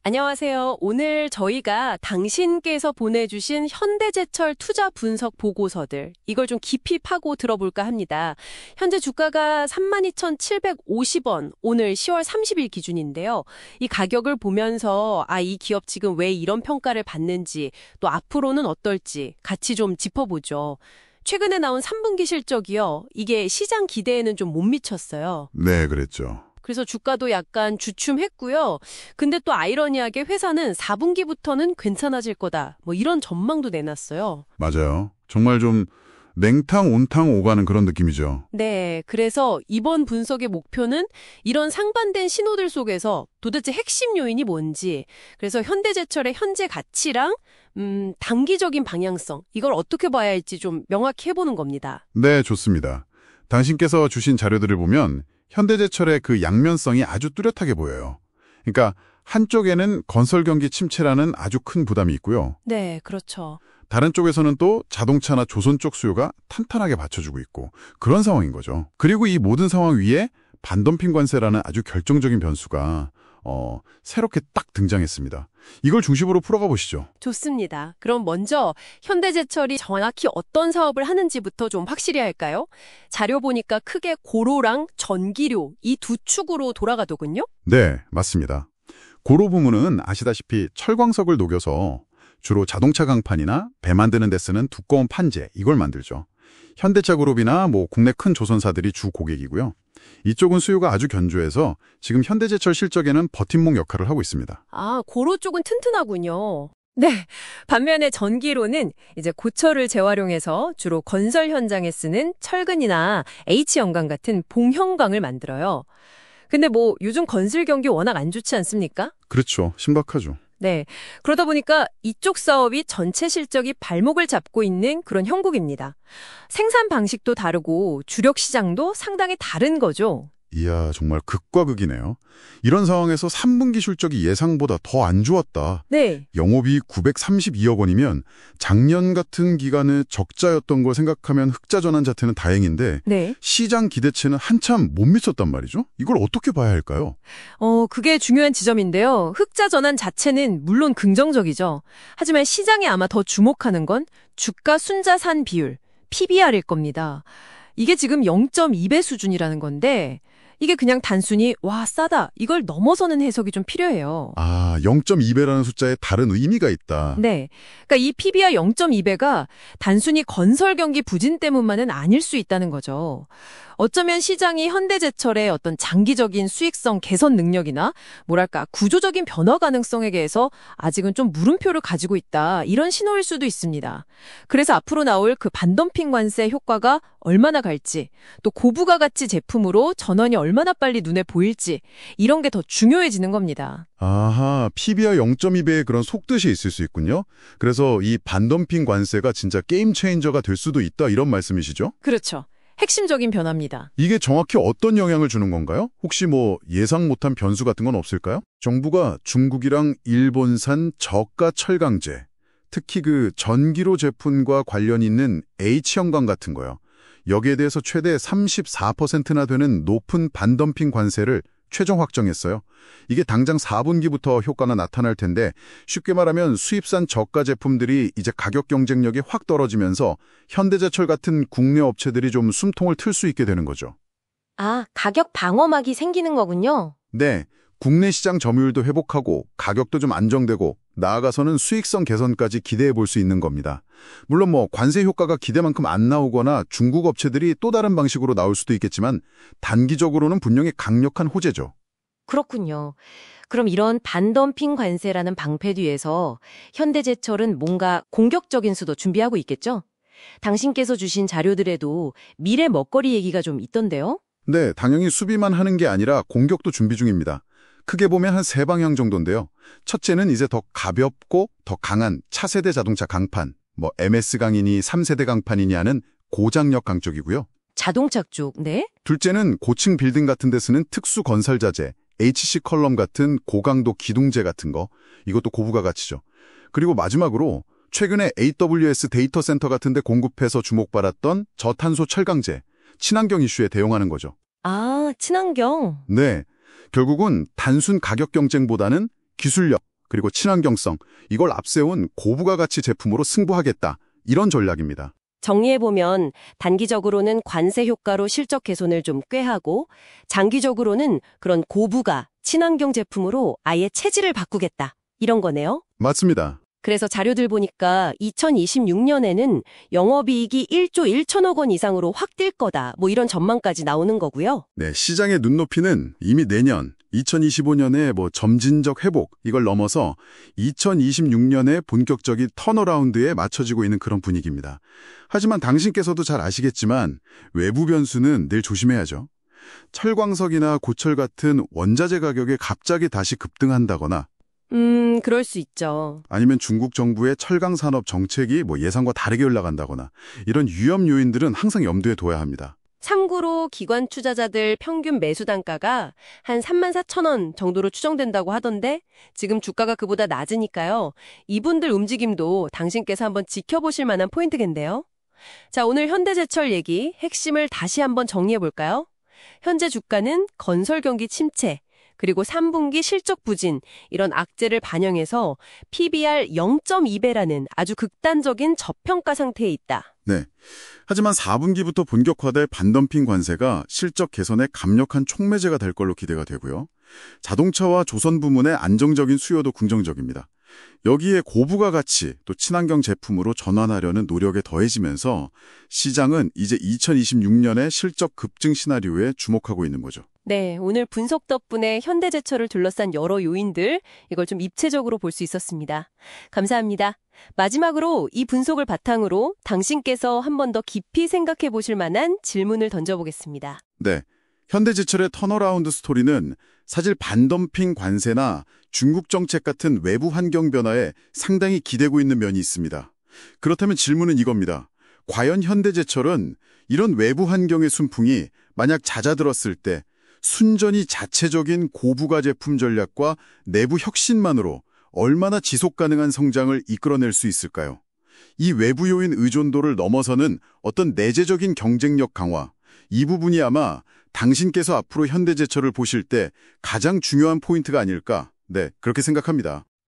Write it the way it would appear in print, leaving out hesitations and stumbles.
안녕하세요. 오늘 저희가 당신께서 보내주신 현대제철 투자 분석 보고서들, 이걸 좀 깊이 파고 들어볼까 합니다. 현재 주가가 32,750원, 오늘 10월 30일 기준인데요. 이 가격을 보면서 이 기업 지금 왜 이런 평가를 받는지, 또 앞으로는 어떨지 같이 좀 짚어보죠. 최근에 나온 3분기 실적이요. 이게 시장 기대에는 좀 못 미쳤어요. 네, 그랬죠. 그래서 주가도 약간 주춤했고요. 근데 또 아이러니하게 회사는 4분기부터는 괜찮아질 거다. 뭐 이런 전망도 내놨어요. 맞아요. 정말 좀 냉탕, 온탕 오가는 그런 느낌이죠. 네, 그래서 이번 분석의 목표는 이런 상반된 신호들 속에서 도대체 핵심 요인이 뭔지, 그래서 현대제철의 현재 가치랑 단기적인 방향성, 이걸 어떻게 봐야 할지 좀 명확히 해보는 겁니다. 네, 좋습니다. 당신께서 주신 자료들을 보면 현대제철의 그 양면성이 아주 뚜렷하게 보여요. 그러니까 한쪽에는 건설 경기 침체라는 아주 큰 부담이 있고요. 네, 그렇죠. 다른 쪽에서는 또 자동차나 조선 쪽 수요가 탄탄하게 받쳐주고 있고 그런 상황인 거죠. 그리고 이 모든 상황 위에 반덤핑 관세라는 아주 결정적인 변수가 새롭게 딱 등장했습니다. 이걸 중심으로 풀어가 보시죠. 좋습니다. 그럼 먼저 현대제철이 정확히 어떤 사업을 하는지부터 좀 확실히 할까요? 자료 보니까 크게 고로랑 전기료 이 두 축으로 돌아가더군요. 네, 맞습니다. 고로 부문은 아시다시피 철광석을 녹여서 주로 자동차 강판이나 배 만드는 데 쓰는 두꺼운 판재, 이걸 만들죠. 현대차 그룹이나 국내 큰 조선사들이 주 고객이고요. 이쪽은 수요가 아주 견조해서 지금 현대제철 실적에는 버팀목 역할을 하고 있습니다. 고로 쪽은 튼튼하군요. 네. 반면에 전기로는 이제 고철을 재활용해서 주로 건설 현장에 쓰는 철근이나 H연강 같은 봉형광을 만들어요. 근데 요즘 건설 경기 워낙 안 좋지 않습니까? 그렇죠. 신박하죠. 네. 그러다 보니까 이쪽 사업이 전체 실적이 발목을 잡고 있는 그런 형국입니다. 생산 방식도 다르고 주력 시장도 상당히 다른 거죠. 이야, 정말 극과 극이네요. 이런 상황에서 3분기 실적이 예상보다 더 안 좋았다. 네. 영업이익 932억 원이면 작년 같은 기간에 적자였던 걸 생각하면 흑자 전환 자체는 다행인데 네. 시장 기대치는 한참 못 미쳤단 말이죠. 이걸 어떻게 봐야 할까요? 그게 중요한 지점인데요. 흑자 전환 자체는 물론 긍정적이죠. 하지만 시장이 아마 더 주목하는 건 주가 순자산 비율, PBR일 겁니다. 이게 지금 0.2배 수준이라는 건데 이게 그냥 단순히 와 싸다 이걸 넘어서는 해석이 좀 필요해요. 0.2배라는 숫자에 다른 의미가 있다. 네. 그러니까 이 PBR 0.2배가 단순히 건설 경기 부진 때문만은 아닐 수 있다는 거죠. 어쩌면 시장이 현대제철의 어떤 장기적인 수익성 개선 능력이나 뭐랄까 구조적인 변화 가능성에 대해서 아직은 좀 물음표를 가지고 있다. 이런 신호일 수도 있습니다. 그래서 앞으로 나올 그 반덤핑 관세 효과가 얼마나 갈지, 또 고부가 가치 제품으로 전환이 얼마나 빨리 눈에 보일지 이런 게 더 중요해지는 겁니다. 아하, PBR 0.2배의 그런 속뜻이 있을 수 있군요. 그래서 이 반덤핑 관세가 진짜 게임 체인저가 될 수도 있다 이런 말씀이시죠? 그렇죠. 핵심적인 변화입니다. 이게 정확히 어떤 영향을 주는 건가요? 혹시 예상 못한 변수 같은 건 없을까요? 정부가 중국이랑 일본산 저가 철강제, 특히 그 전기로 제품과 관련 있는 H연강 같은 거요. 여기에 대해서 최대 34%나 되는 높은 반덤핑 관세를 최종 확정했어요. 이게 당장 4분기부터 효과가 나타날 텐데 쉽게 말하면 수입산 저가 제품들이 이제 가격 경쟁력이 확 떨어지면서 현대제철 같은 국내 업체들이 좀 숨통을 틀 수 있게 되는 거죠. 가격 방어막이 생기는 거군요. 네, 국내 시장 점유율도 회복하고 가격도 좀 안정되고 나아가서는 수익성 개선까지 기대해 볼 수 있는 겁니다. 물론 관세 효과가 기대만큼 안 나오거나 중국 업체들이 또 다른 방식으로 나올 수도 있겠지만 단기적으로는 분명히 강력한 호재죠. 그렇군요. 그럼 이런 반덤핑 관세라는 방패 뒤에서 현대제철은 뭔가 공격적인 수도 준비하고 있겠죠? 당신께서 주신 자료들에도 미래 먹거리 얘기가 좀 있던데요? 네, 당연히 수비만 하는 게 아니라 공격도 준비 중입니다. 크게 보면 한 세 방향 정도인데요. 첫째는 이제 더 가볍고 더 강한 차세대 자동차 강판, MS 강이니 3세대 강판이니 하는 고장력 강 쪽이고요. 자동차 쪽, 네? 둘째는 고층 빌딩 같은 데 쓰는 특수 건설 자재, HC 컬럼 같은 고강도 기둥재 같은 거, 이것도 고부가 가치죠. 그리고 마지막으로 최근에 AWS 데이터 센터 같은 데 공급해서 주목받았던 저탄소 철강제, 친환경 이슈에 대응하는 거죠. 친환경. 네, 결국은 단순 가격 경쟁보다는 기술력, 그리고 친환경성, 이걸 앞세운 고부가 가치 제품으로 승부하겠다. 이런 전략입니다. 정리해보면 단기적으로는 관세 효과로 실적 개선을 좀 꾀하고 장기적으로는 그런 고부가 친환경 제품으로 아예 체질을 바꾸겠다. 이런 거네요. 맞습니다. 그래서 자료들 보니까 2026년에는 영업이익이 1조 1천억 원 이상으로 확 뛸 거다. 뭐 이런 전망까지 나오는 거고요. 네, 시장의 눈높이는 이미 내년 2025년에 점진적 회복 이걸 넘어서 2026년에 본격적인 턴어라운드에 맞춰지고 있는 그런 분위기입니다. 하지만 당신께서도 잘 아시겠지만 외부 변수는 늘 조심해야죠. 철광석이나 고철 같은 원자재 가격이 갑자기 다시 급등한다거나 그럴 수 있죠. 아니면 중국 정부의 철강 산업 정책이 예상과 다르게 올라간다거나 이런 위험 요인들은 항상 염두에 둬야 합니다. 참고로 기관 투자자들 평균 매수 단가가 한 34,000원 정도로 추정된다고 하던데 지금 주가가 그보다 낮으니까요. 이분들 움직임도 당신께서 한번 지켜보실 만한 포인트겠네요. 자, 오늘 현대제철 얘기 핵심을 다시 한번 정리해볼까요? 현재 주가는 건설 경기 침체, 그리고 3분기 실적 부진, 이런 악재를 반영해서 PBR 0.2배라는 아주 극단적인 저평가 상태에 있다. 네. 하지만 4분기부터 본격화될 반덤핑 관세가 실적 개선에 강력한 촉매제가 될 걸로 기대가 되고요. 자동차와 조선 부문의 안정적인 수요도 긍정적입니다. 여기에 고부가 가치, 또 친환경 제품으로 전환하려는 노력에 더해지면서 시장은 이제 2026년의 실적 급증 시나리오에 주목하고 있는 거죠. 네, 오늘 분석 덕분에 현대제철을 둘러싼 여러 요인들, 이걸 좀 입체적으로 볼 수 있었습니다. 감사합니다. 마지막으로 이 분석을 바탕으로 당신께서 한 번 더 깊이 생각해 보실 만한 질문을 던져보겠습니다. 네. 현대제철의 턴어라운드 스토리는 사실 반덤핑 관세나 중국 정책 같은 외부 환경 변화에 상당히 기대고 있는 면이 있습니다. 그렇다면 질문은 이겁니다. 과연 현대제철은 이런 외부 환경의 순풍이 만약 잦아들었을 때 순전히 자체적인 고부가 제품 전략과 내부 혁신만으로 얼마나 지속 가능한 성장을 이끌어낼 수 있을까요? 이 외부 요인 의존도를 넘어서는 어떤 내재적인 경쟁력 강화, 이 부분이 아마 당신께서 앞으로 현대제철을 보실 때 가장 중요한 포인트가 아닐까, 그렇게 생각합니다.